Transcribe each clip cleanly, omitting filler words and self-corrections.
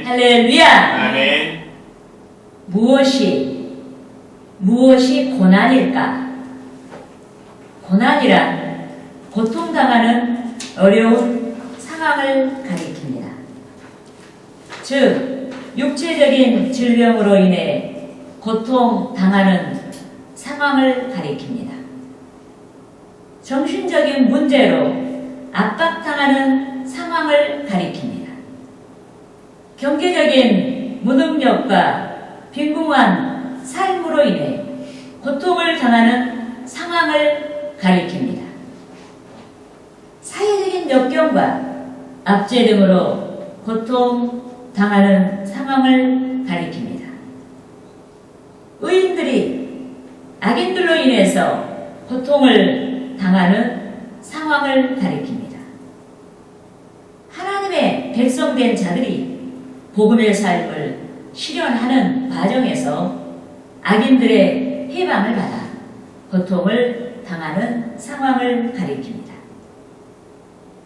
할렐루야. 아멘. 무엇이 고난일까? 고난이란 고통당하는 어려운 상황을 가리킵니다. 즉, 육체적인 질병으로 인해 고통당하는 상황을 가리킵니다. 정신적인 문제로 압박당하는 상황을 가리킵니다. 경제적인 무능력과 빈궁한 삶으로 인해 고통을 당하는 상황을 가리킵니다. 사회적인 역경과 압제 등으로 고통당하는 상황을 가리킵니다. 의인들이 악인들로 인해서 고통을 당하는 상황을 가리킵니다. 하나님의 백성된 자들이 복음의 삶을 실현하는 과정에서 악인들의 해방을 받아 고통을 당하는 상황을 가리킵니다.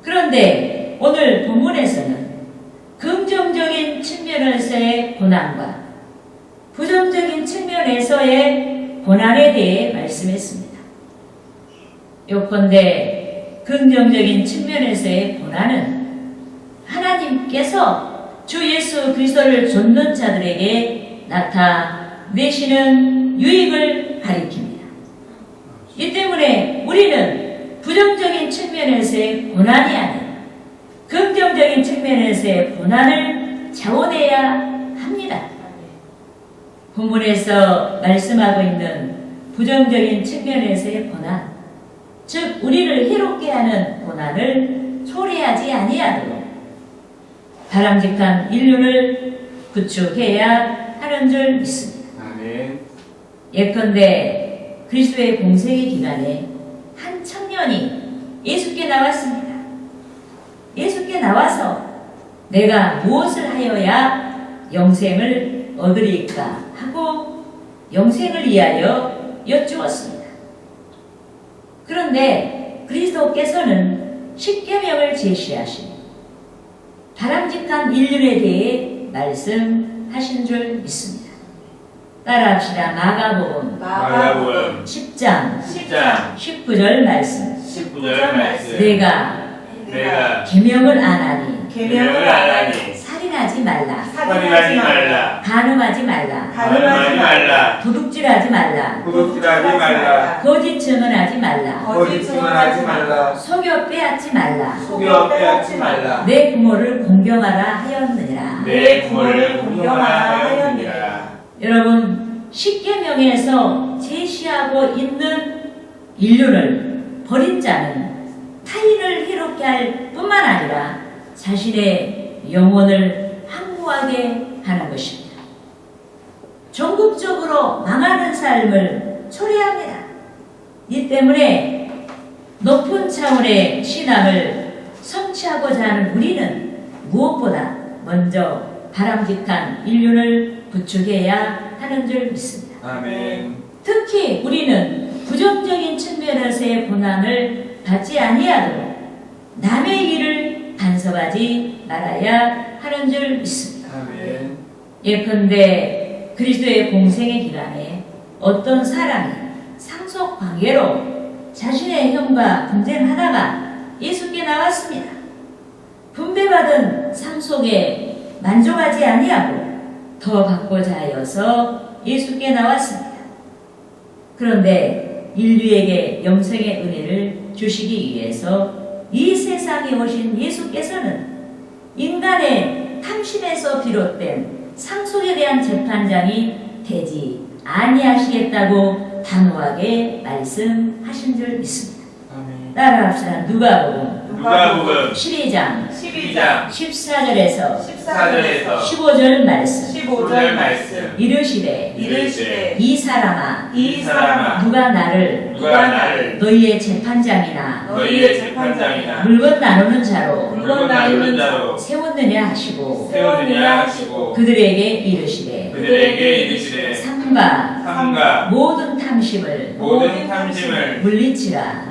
그런데 오늘 본문에서는 긍정적인 측면에서의 고난과 부정적인 측면에서의 고난에 대해 말씀했습니다. 요컨대 긍정적인 측면에서의 고난은 하나님께서 주 예수 그리스도를 좇는 자들에게 나타내시는 유익을 가리킵니다. 이 때문에 우리는 부정적인 측면에서의 고난이 아닌 긍정적인 측면에서의 고난을 자원해야 합니다. 본문에서 말씀하고 있는 부정적인 측면에서의 고난, 즉 우리를 해롭게 하는 고난을 초래하지 아니하도록 바람직한 인륜을 구축해야 하는 줄 믿습니다. 아멘. 예컨대 그리스도의 공생의 기간에 한 청년이 예수께 나왔습니다. 예수께 나와서 내가 무엇을 하여야 영생을 얻으리까 하고 영생을 위하여 여쭈었습니다. 그런데 그리스도께서는 십계명을 제시하시고 바람직한 인륜에 대해 말씀하신 줄 믿습니다. 따라합시다. 마가복음 10장 19절 말씀. 19절 말씀. 내가 계명을 안 하니 살인하지 말라. 간음하지 말라. 도둑질하지 말라. 거짓 증언하지 말라. 속여 빼앗지 말라. 내 부모를 공경하라 하였느니라. 여러분, 십계명에서 제시하고 있는 인륜을 버린 자는 타인을 해롭게 할 뿐만 아니라 자신의 영혼을 항구하게 하는 것입니다. 전국적으로 망하는 삶을 초래합니다. 이 때문에 높은 차원의 신앙을 성취하고자 하는 우리는 무엇보다 먼저 바람직한 인륜을 구축해야 하는 줄 믿습니다. 아멘. 특히 우리는 부정적인 측면에서의 고난을 받지 아니하도록 남의 일을 간섭하지 말아야 하는 줄 믿습니다. 아멘. 예컨대 그리스도의 공생의 기간에 어떤 사람이 상속 관계로 자신의 형과 분쟁하다가 예수께 나왔습니다. 분배받은 상속에 만족하지 아니하고 더 받고자 하여서 예수께 나왔습니다. 그런데 인류에게 영생의 은혜를 주시기 위해서 이 세상에 오신 예수께서는 인간의 탐심에서 비롯된 상속에 대한 재판장이 되지 아니하시겠다고 단호하게 말씀하신 줄 믿습니다. 아멘. 따라합시다. 누가복음 누가복음 12장 12장 14절에서 15절 말씀. 이르시되 이 사람아 누가 나를 너희의 재판장이나 물건 나누는 자로 세웠느냐 하시고 그들에게 이르시되 삼가 모든 탐심을 물리치라.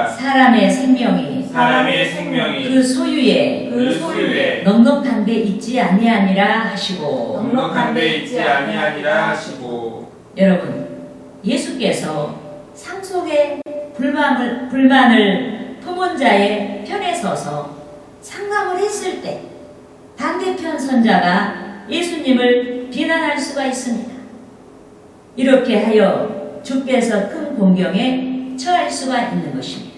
사람의 생명이 그 소유에 넉넉한 데 있지 아니하니라 하시고. 넉넉한 데 있지 아니하니라 하시고. 여러분, 예수께서 상속의 불만을 품은 자의 편에 서서 상담을 했을 때 반대편 선자가 예수님을 비난할 수가 있습니다. 이렇게 하여 주께서 큰 공경에 처할 수가 있는 것입니다.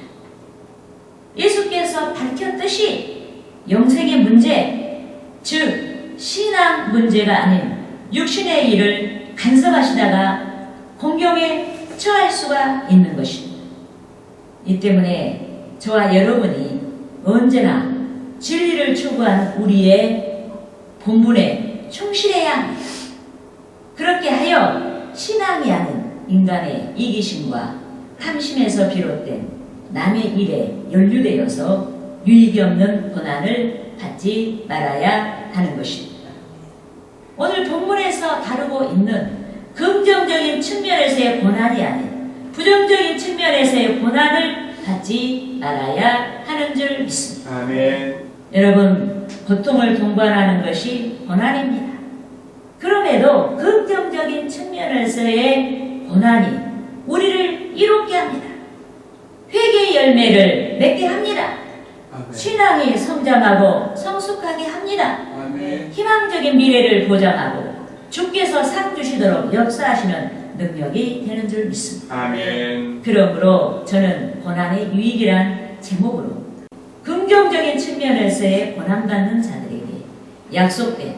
예수께서 밝혔듯이 영생의 문제, 즉 신앙 문제가 아닌 육신의 일을 간섭하시다가 공경에 처할 수가 있는 것입니다. 이 때문에 저와 여러분이 언제나 진리를 추구하는 우리의 본분에 충실해야 합니다. 그렇게 하여 신앙이 아닌 인간의 이기심과 탐심에서 비롯된 남의 일에 연루되어서 유익이 없는 고난을 받지 말아야 하는 것입니다. 오늘 본문에서 다루고 있는 긍정적인 측면에서의 고난이 아닌 부정적인 측면에서의 고난을 받지 말아야 하는 줄 믿습니다. 아멘. 여러분, 고통을 동반하는 것이 고난입니다. 그럼에도 긍정적인 측면에서의 고난이 우리를 이롭게 합니다. 회개의 열매를 맺게 합니다. 아멘. 신앙이 성장하고 성숙하게 합니다. 아멘. 희망적인 미래를 보장하고 주께서 상 주시도록 역사하시는 능력이 되는 줄 믿습니다. 아멘. 그러므로 저는 고난의 유익이란 제목으로 긍정적인 측면에서의 고난받는 자들에게 약속된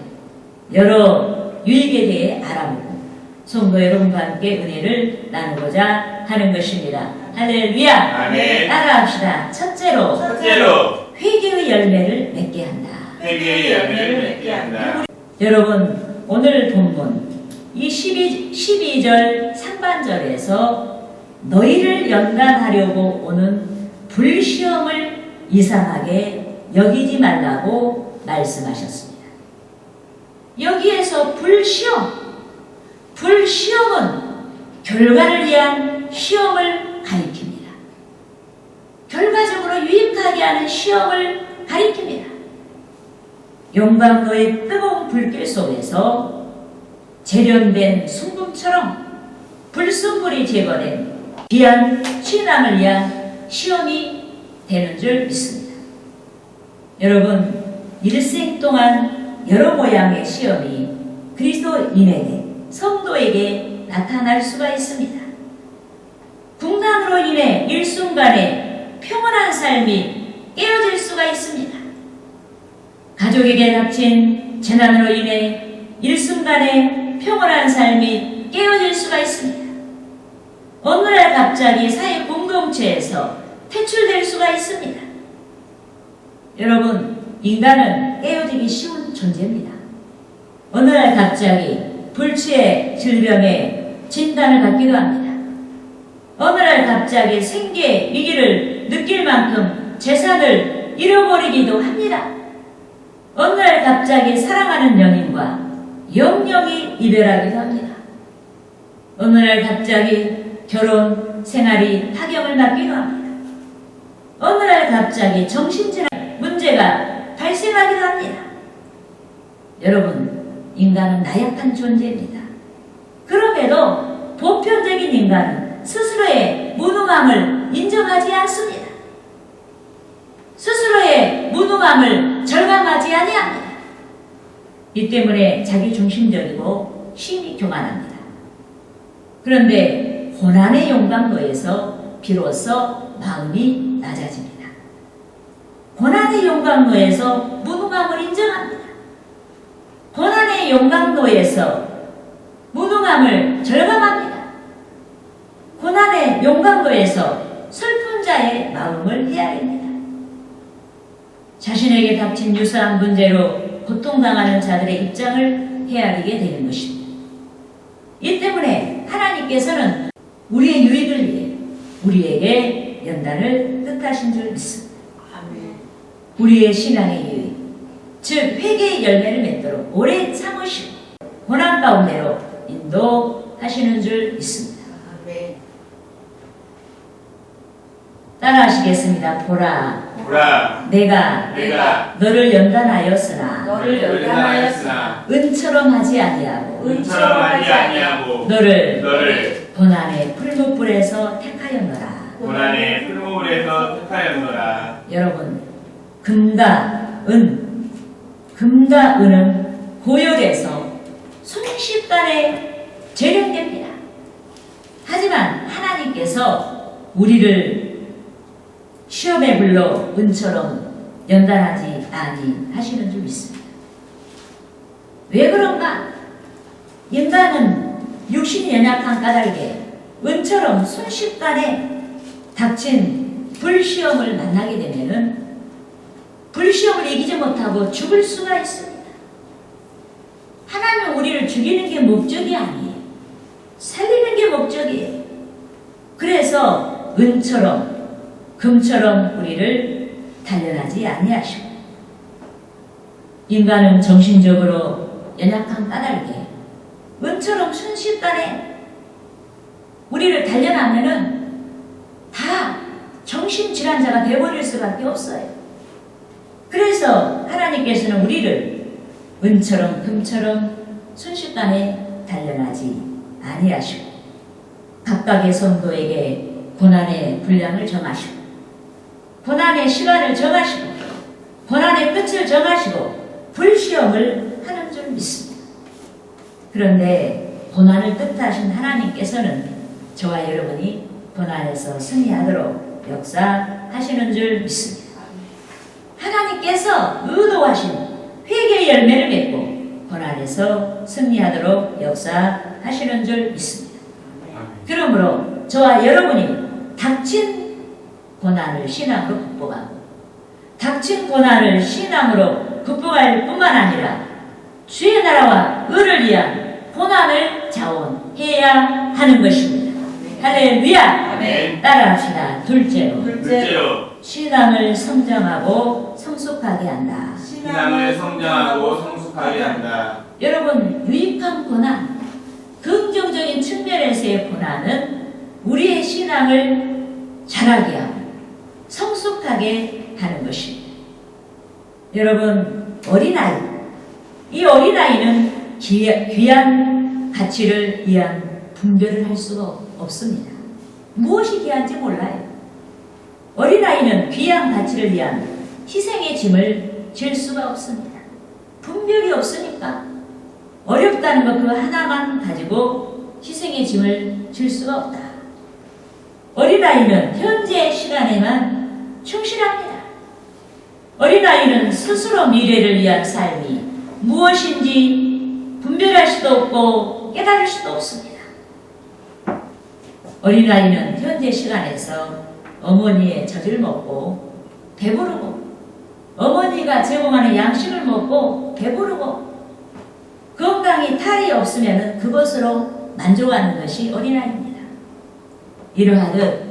여러 유익에 대해 알아보고 성도 여러분과 함께 은혜를 나누고자 하는 것입니다. 할렐루야. 아멘. 따라합시다. 첫째로 회개의 열매를 맺게 한다. 회개의 열매를 맺게 한다. 여러분, 오늘 본문 이 12절 상반절에서 너희를 연단하려고 오는 불시험을 이상하게 여기지 말라고 말씀하셨습니다. 여기에서 불시험은 결과를 위한 시험을 가리킵니다. 결과적으로 유익하게 하는 시험을 가리킵니다. 용광로의 뜨거운 불길 속에서 재련된 순금처럼 불순물이 제거된 귀한 신앙을 위한 시험이 되는 줄 믿습니다. 여러분, 일생 동안 여러 모양의 시험이 그리스도인에게, 성도에게 나타날 수가 있습니다. 국난으로 인해 일순간에 평온한 삶이 깨어질 수가 있습니다. 가족에게 닥친 재난으로 인해 일순간에 평온한 삶이 깨어질 수가 있습니다. 어느 날 갑자기 사회 공동체에서 퇴출될 수가 있습니다. 여러분, 인간은 깨어지기 쉬운 존재입니다. 어느 날 갑자기 불치의 질병에 진단을 받기도 합니다. 어느 날 갑자기 생계 위기를 느낄 만큼 재산을 잃어버리기도 합니다. 어느 날 갑자기 사랑하는 연인과 영영이 이별하기도 합니다. 어느 날 갑자기 결혼 생활이 타격을 맞기도 합니다. 어느 날 갑자기 정신질환 문제가 발생하기도 합니다. 여러분, 인간은 나약한 존재입니다. 그럼에도 보편적인 인간은 스스로의 무능함을 인정하지 않습니다. 스스로의 무능함을 절감하지 아니합니다. 이 때문에 자기중심적이고 심히 교만합니다. 그런데 고난의 용광로에서 비로소 마음이 낮아집니다. 고난의 용광로에서 무능함을 인정합니다. 고난의 용광로에서 무능함을 절감합니다. 고난의 용광로에서 슬픈 자의 마음을 헤아립니다. 자신에게 닥친 유사한 문제로 고통당하는 자들의 입장을 헤아리게 되는 것입니다. 이 때문에 하나님께서는 우리의 유익을 위해 우리에게 연단을 뜻하신 줄 믿습니다. 우리의 신앙의 유익, 즉 회개의 열매를 맺도록 오래 참으시고 고난 가운데로 인도하시는 줄 믿습니다. 따라하시겠습니다. 보라, 보라 내가 너를 연단하였으나 너를 연단하였으나 은처럼 하지 아니하고 은처럼 하지 아니하고 너를 고난의 풀무불에서 택하였노라. 고난의 풀무불에서 택하였노라. 여러분, 금과 은은 고열에서 순식간에 재련됩니다. 하지만 하나님께서 우리를 시험의 불로 은처럼 연단하지 아니하시는 줄 믿습니다. 왜 그런가? 인간은 육신이 연약한 까닭에 은처럼 순식간에 닥친 불시험을 만나게 되면은 불시험을 이기지 못하고 죽을 수가 있습니다. 하나님은 우리를 죽이는 게 목적이 아니에요. 살리는 게 목적이에요. 그래서 은처럼 금처럼 우리를 단련하지 아니하시고 인간은 정신적으로 연약한 까닭에 은처럼 순식간에 우리를 단련하면은 다 정신질환자가 되어버릴 수밖에 없어요. 그래서 하나님께서는 우리를 은처럼 금처럼 순식간에 단련하지 아니하시고 각각의 성도에게 고난의 분량을 정하시고 고난의 시간을 정하시고 고난의 끝을 정하시고 불시험을 하는 줄 믿습니다. 그런데 고난을 뜻하신 하나님께서는 저와 여러분이 고난에서 승리하도록 역사하시는 줄 믿습니다. 하나님께서 의도하신 회개의 열매를 맺고 고난에서 승리하도록 역사하시는 줄 믿습니다. 그러므로 저와 여러분이 닥친 고난을 신앙으로 극복하고 닥친 고난을 신앙으로 극복할 뿐만 아니라 주의 나라와 의를 위한 고난을 자원해야 하는 것입니다. 할렐루야! 아멘. 따라합시다. 둘째로 둘째로 신앙을 성장하고 성숙하게 한다. 신앙을 성장하고 성숙하게 한다. 여러분, 유익한 고난, 긍정적인 측면에서의 고난은 우리의 신앙을 자라게 하고 성숙하게 하는 것입니다. 여러분, 어린아이, 이 어린아이는 귀한 가치를 위한 분별을 할 수가 없습니다. 무엇이 귀한지 몰라요. 어린아이는 귀한 가치를 위한 희생의 짐을 질 수가 없습니다. 분별이 없으니까 어렵다는 것 그 하나만 가지고 희생의 짐을 질 수가 없다. 어린아이는 현재 시간에만 충실합니다. 어린아이는 스스로 미래를 위한 삶이 무엇인지 분별할 수도 없고 깨달을 수도 없습니다. 어린아이는 현재 시간에서 어머니의 젖을 먹고 배부르고 어머니가 제공하는 양식을 먹고 배부르고 건강이 탈이 없으면 그것으로 만족하는 것이 어린아이입니다. 이러하듯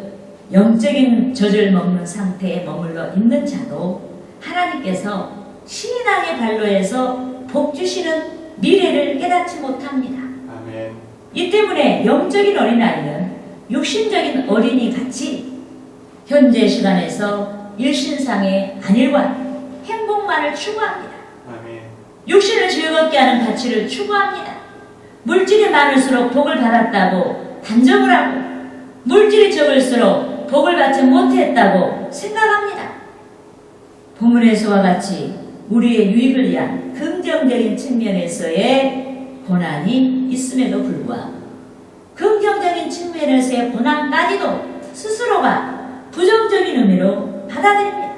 영적인 젖을 먹는 상태에 머물러 있는 자도 하나님께서 신앙의 발로에서 복 주시는 미래를 깨닫지 못합니다. 아멘. 이 때문에 영적인 어린아이는 육신적인 어린이 같이 현재 시간에서 일신상의 안일과 행복만을 추구합니다. 아멘. 육신을 즐겁게 하는 가치를 추구합니다. 물질이 많을수록 복을 받았다고 단정을 하고 물질이 적을수록 복을 받지 못했다고 생각합니다. 본문에서와 같이 우리의 유익을 위한 긍정적인 측면에서의 고난이 있음에도 불구하고 긍정적인 측면에서의 고난까지도 스스로가 부정적인 의미로 받아들입니다.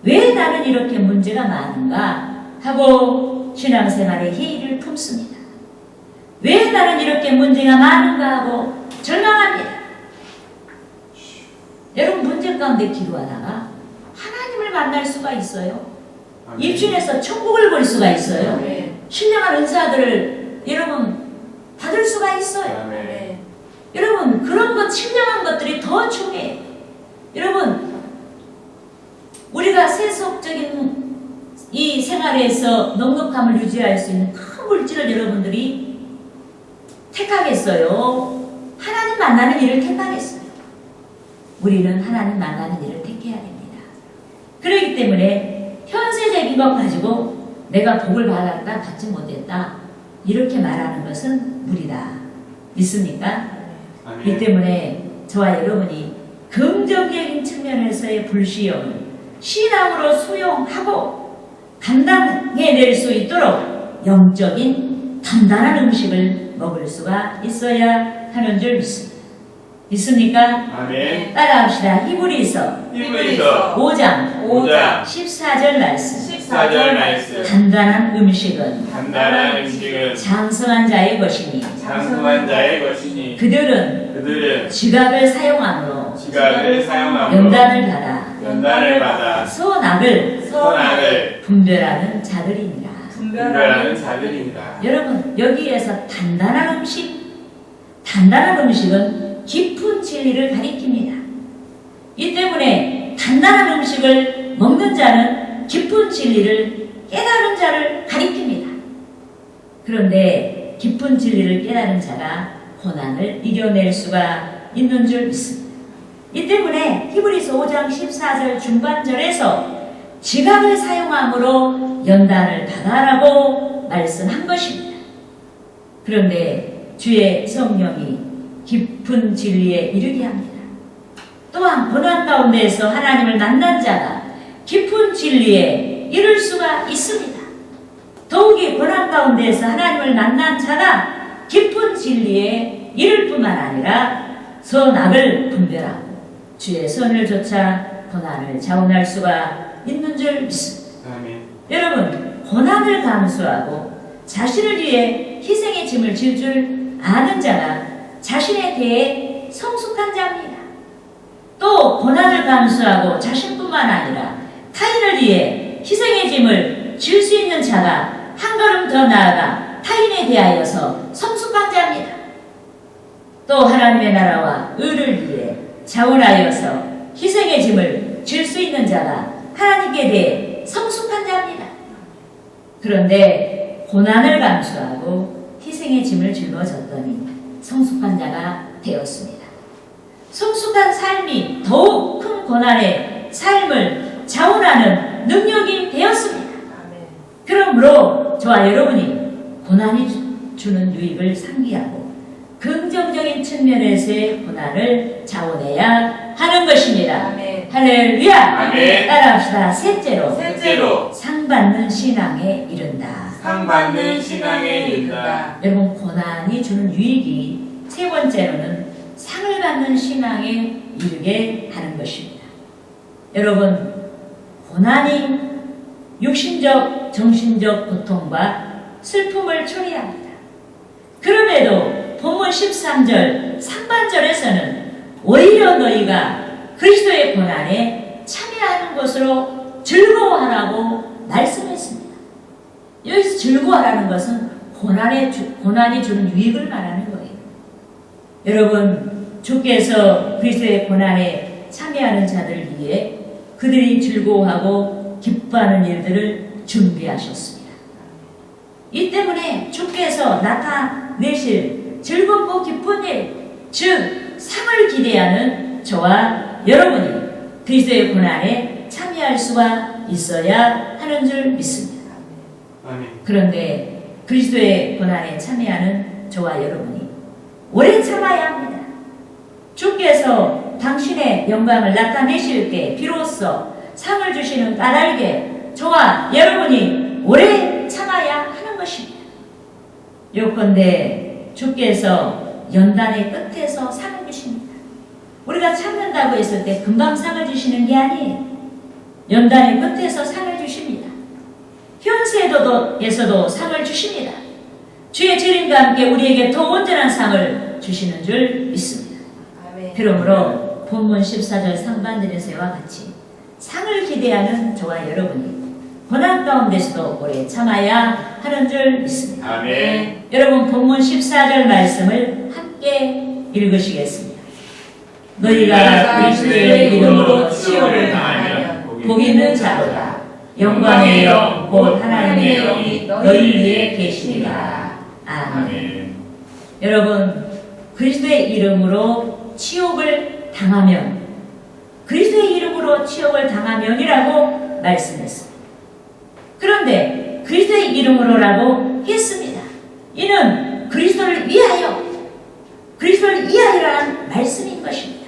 왜 나는 이렇게 문제가 많은가 하고 신앙생활의 회의를 품습니다. 왜 나는 이렇게 문제가 많은가 하고 절망합니다. 여러분, 문제 가운데 기도하다가 하나님을 만날 수가 있어요. 아멘. 입신에서 천국을 볼 수가 있어요. 네. 신령한 은사들을 여러분 받을 수가 있어요. 아멘. 네. 여러분, 그런 것, 신령한 것들이 더 중요해요. 여러분, 우리가 세속적인 이 생활에서 넉넉함을 유지할 수 있는 큰 물질을 여러분들이 택하겠어요? 하나님 만나는 일을 택하겠어요? 우리는 하나님 만나는 일을 택해야 됩니다. 그렇기 때문에 현세적인 것 가지고 내가 복을 받았다, 받지 못했다 이렇게 말하는 것은 무리다. 믿습니까? 이 아멘. 때문에 저와 여러분이 긍정적인 측면에서의 불시험을 신앙으로 수용하고 감당해낼 수 있도록 영적인 단단한 음식을 먹을 수가 있어야 하는 줄 믿습니다. 믿습니까? 아멘. 따라합시다. 히브리서 히브리서 5장 5장 14절 말씀. 14절 말씀. 단단한 음식은 간단한 음식은 장성한 자의 것이니 장성한 자의 것이니 그들은 지각을 사용함으로 지각을 사용하므로 연단을 받아 선악을 분별하는 자들이니라. 분별하는 자들입니다. 여러분 여기에서 단단한 음식은 깊은 진리를 가리킵니다. 이 때문에 단단한 음식을 먹는 자는 깊은 진리를 깨달은 자를 가리킵니다. 그런데 깊은 진리를 깨달은 자가 고난을 이겨낼 수가 있는 줄 믿습니다. 이 때문에 히브리서 5장 14절 중반절에서 지각을 사용함으로 연단을 받아라고 말씀한 것입니다. 그런데 주의 성령이 깊은 진리에 이르게 합니다. 또한 고난 가운데에서 하나님을 만난 자가 깊은 진리에 이를 수가 있습니다. 더욱이 고난 가운데에서 하나님을 만난 자가 깊은 진리에 이를 뿐만 아니라 선악을 분별하고 주의 선을 좇아 고난을 자원할 수가 있는 줄 믿습니다. 아멘. 여러분 고난을 감수하고 자신을 위해 희생의 짐을 질 줄 아는 자가 자신에 대해 성숙한 자입니다. 또 고난을 감수하고 자신뿐만 아니라 타인을 위해 희생의 짐을 질 수 있는 자가 한 걸음 더 나아가 타인에 대하여서 성숙한 자입니다. 또 하나님의 나라와 의를 위해 자원하여서 희생의 짐을 질 수 있는 자가 하나님께 대해 성숙한 자입니다. 그런데 고난을 감수하고 희생의 짐을 짊어졌더니 성숙한 자가 되었습니다. 성숙한 삶이 더욱 큰 고난의 삶을 자원하는 능력이 되었습니다. 그러므로 저와 여러분이 고난이 주는 유익을 상기하고 긍정적인 측면에서의 고난을 자원해야 하는 것입니다. 아멘. 할렐루야. 아멘. 따라합시다. 셋째로 셋째로 상받는 신앙에 이른다. 상받는 신앙에 이른다. 여러분 고난이 주는 유익이 세 번째로는 상을 받는 신앙에 이르게 하는 것입니다. 여러분 고난이 육신적, 정신적 고통과 슬픔을 초래합니다. 그럼에도 본문 13절 상반절에서는 오히려 너희가 그리스도의 고난에 참여하는 것으로 즐거워하라고 말씀했습니다. 여기서 즐거워하라는 것은 고난이 주는 유익을 말하는 거예요. 여러분 주께서 그리스도의 고난에 참여하는 자들을 위해 그들이 즐거워하고 기뻐하는 일들을 준비하셨습니다. 이 때문에 주께서 나타내실 즐겁고 기쁜 일, 즉 상을 기대하는 저와 여러분이 그리스도의 고난에 참여할 수가 있어야 하는 줄 믿습니다. 아멘. 그런데 그리스도의 고난에 참여하는 저와 여러분이 오래 참아야 합니다. 주께서 당신의 영광을 나타내실 때 비로소 상을 주시는 까닭에 저와 여러분이 오래 참아야 하는 것입니다. 요컨대 주께서 연단의 끝에서 상을 주십니다. 우리가 참는다고 했을 때 금방 상을 주시는 게 아니에요. 연단의 끝에서 상을 주십니다. 현세에서도 상을 주십니다. 주의 재림과 함께 우리에게 더 온전한 상을 주시는 줄 믿습니다. 그러므로 본문 14절 상반절에서와 같이 상을 기대하는 저와 여러분이 고난 가운데서도 오래 참아야 하는 줄 믿습니다. 아멘. 여러분 본문 14절 말씀을 함께 읽으시겠습니다. 너희가 그리스도의 이름으로 치욕을 당하면 복 있는 자로다. 영광의 영 곧 하나님의 영이 너희 위에 계시니라. 아멘. 아멘. 여러분 그리스도의 이름으로 치욕을 당하면 그리스도의 이름으로 치욕을 당하면이라고 말씀했습니다. 그런데 그리스도의 이름으로라고 했습니다. 이는 그리스도를 위하여라는 말씀인 것입니다.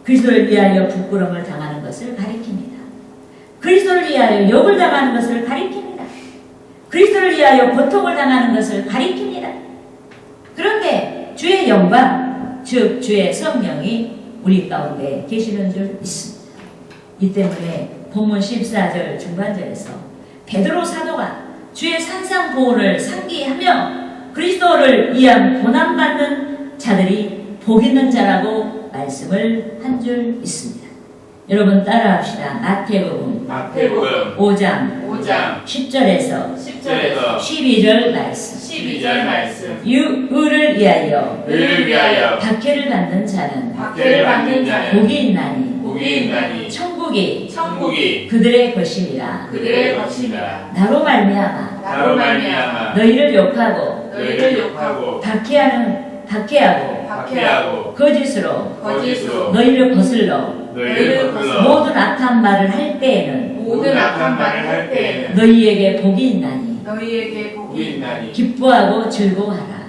그리스도를 위하여 부끄러움을 당하는 것을 가리킵니다. 그리스도를 위하여 욕을 당하는 것을 가리킵니다. 그리스도를 위하여 고통을 당하는 것을 가리킵니다. 그런데 주의 영광, 즉 주의 성령이 우리 가운데 계시는 줄 믿습니다. 이 때문에 본문 14절 중반절에서 베드로 사도가 주의 산상보훈을 상기하며 그리스도를 위한 고난받는 자들이 복 있는 자라고 말씀을 한 줄 믿습니다. 여러분 따라합시다. 마태복음 5장 10절에서 12절 말씀. 의를 위하여 박해를 받는 자는 복이 있나니 천국이 그들의 것이니라. 나로 말미암아 너희를 욕하고 박해하고 거짓으로 너희를 거슬러 모든 악한 말을 할 때에는 너희에게 복이 있나니 기뻐하고 즐거워하라.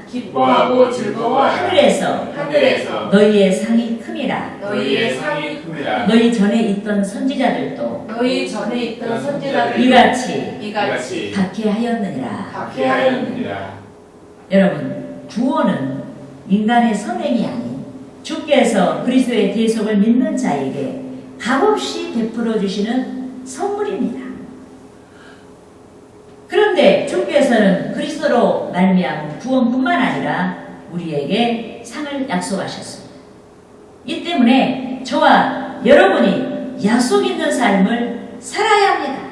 하늘에서 너희의 상이 큼이라. 너희 전에 있던 선지자들도 이같이 박해하였느니라. 여러분, 구원은 인간의 선행이 아닌 주께서 그리스도의 대속을 믿는 자에게 값없이 베풀어 주시는 선물입니다. 그런데 주께서는 그리스도로 말미암은 구원뿐만 아니라 우리에게 상을 약속하셨습니다. 이 때문에 저와 여러분이 약속 있는 삶을 살아야 합니다.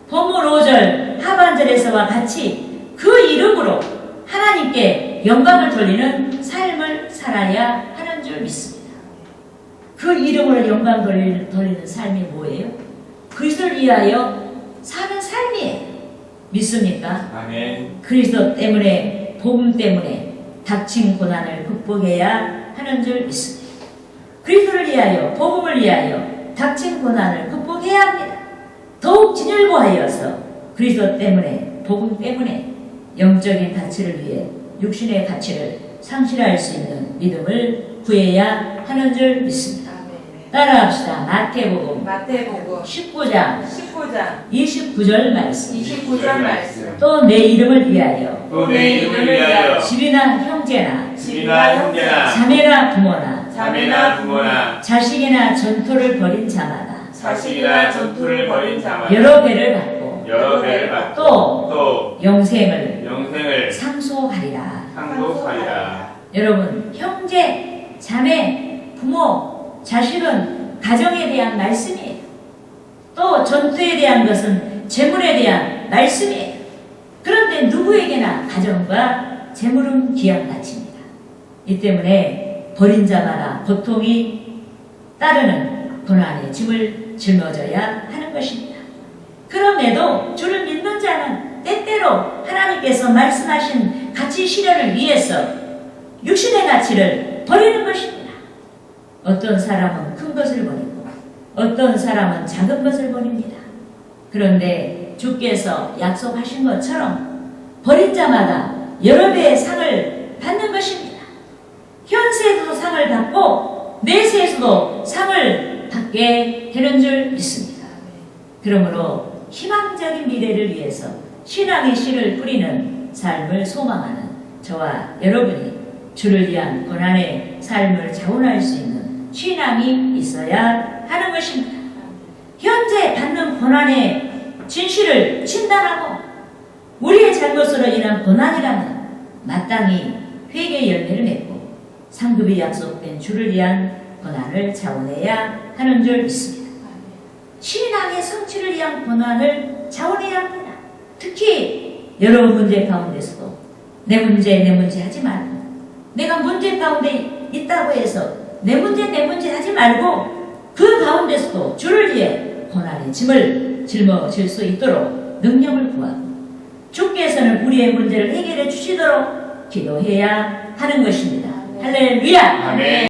본문 5절 하반절에서와 같이 그 이름으로 하나님께 영광을 돌리는 삶을 살아야 하는 줄 믿습니다. 그 이름으로 영광 돌리는 삶이 뭐예요? 그리스도를 위하여 사는 삶이에요. 믿습니까? 아멘. 그리스도 때문에, 복음 때문에 닥친 고난을 극복해야 하는 줄 믿습니다. 그리스도를 위하여, 복음을 위하여 닥친 고난을 극복해야 합니다. 더욱 진일보하여서 그리스도 때문에, 복음 때문에 영적인 가치를 위해 육신의 가치를 상실할 수 있는 믿음을 구해야 하는 줄 믿습니다. 따라합시다. 마태복음 19장 29절 말씀. 또 내 이름을 위하여 집이나 형제나 자매나 부모나 자식이나 전토를 벌인 자마다 여러 배를 받고 또 영생을 상소하리라. 여러분, 형제, 자매, 부모, 자식은 가정에 대한 말씀이에요. 또 전투에 대한 것은 재물에 대한 말씀이에요. 그런데 누구에게나 가정과 재물은 귀한 가치입니다. 이 때문에 버린 자마다 고통이 따르는 고난의 짐을 짊어져야 하는 것입니다. 그럼에도 주를 믿는 자는 때때로 하나님께서 말씀하신 가치 실현을 위해서 육신의 가치를 버리는 것입니다. 어떤 사람은 큰 것을 버리고 어떤 사람은 작은 것을 버립니다. 그런데 주께서 약속하신 것처럼 버린 자마다 여러 배의 상을 받는 것입니다. 현세에서도 상을 받고 내세에서도 상을 받게 되는 줄 믿습니다. 그러므로 희망적인 미래를 위해서 신앙의 씨를 뿌리는 삶을 소망하는 저와 여러분이 주를 위한 고난의 삶을 자원할 수 있는 신앙이 있어야 하는 것입니다. 현재 받는 고난의 진실을 진단하고 우리의 잘못으로 인한 고난이라면 마땅히 회개의 열매를 맺고 상급이 약속된 주를 위한 고난을 자원해야 하는 줄 믿습니다. 신앙의 성취를 위한 고난을 자원해야 합니다. 특히 여러 문제 가운데서도 내 문제 하지 말고 내가 문제 가운데 있다고 해서 내 문제 하지 말고 그 가운데서도 주를 위해 고난의 짐을 짊어질 수 있도록 능력을 구하고 주께서는 우리의 문제를 해결해 주시도록 기도해야 하는 것입니다. 할렐루야! 아멘.